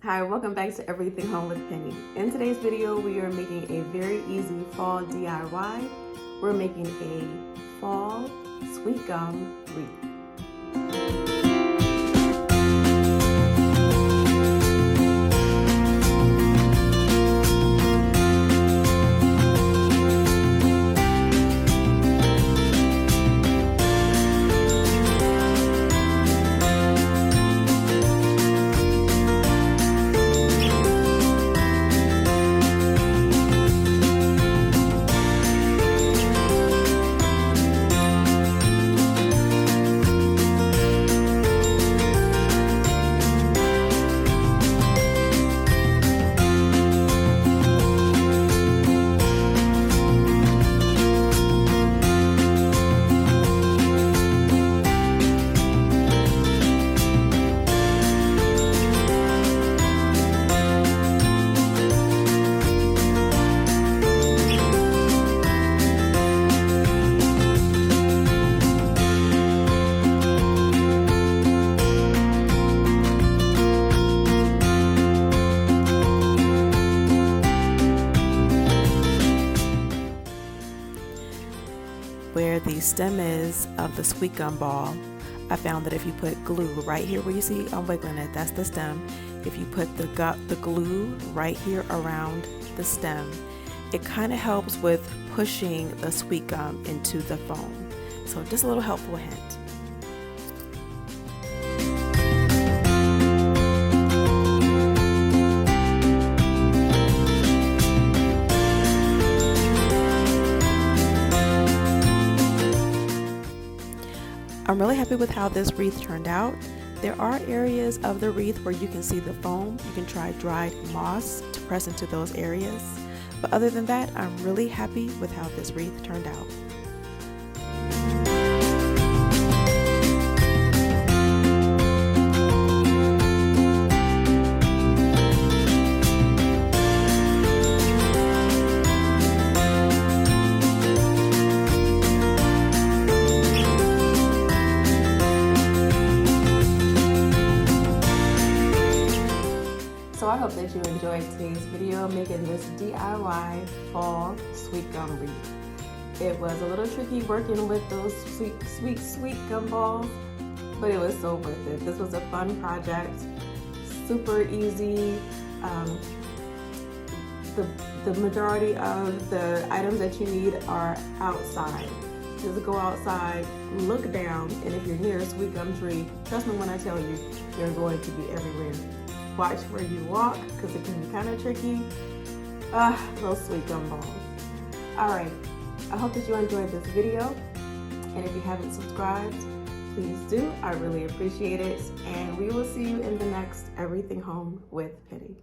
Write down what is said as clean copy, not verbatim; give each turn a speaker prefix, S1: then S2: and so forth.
S1: Hi, welcome back to Everything Home with Penny. In today's video, we are making a very easy fall DIY. We're making a fall sweet gum wreath. Where the stem is of the sweet gum ball, I found that if you put glue right here where you see I'm wiggling it, that's the stem. If you put the glue right here around the stem, it kind of helps with pushing the sweet gum into the foam. So just a little helpful hint. I'm really happy with how this wreath turned out. There are areas of the wreath where you can see the foam. You can try dried moss to press into those areas. But other than that, I'm really happy with how this wreath turned out. So I hope that you enjoyed today's video making this DIY fall sweet gum wreath. It was a little tricky working with those sweet gum balls, but it was so worth it. This was a fun project, super easy. The majority of the items that you need are outside. Just go outside, look down, and if you're near a sweet gum tree, trust me when I tell you, you're going to be everywhere. Watch where you walk because it can be kind of tricky. Those sweet gum balls. Alright, I hope that you enjoyed this video. And if you haven't subscribed, please do. I really appreciate it. And we will see you in the next Everything Home with Penny.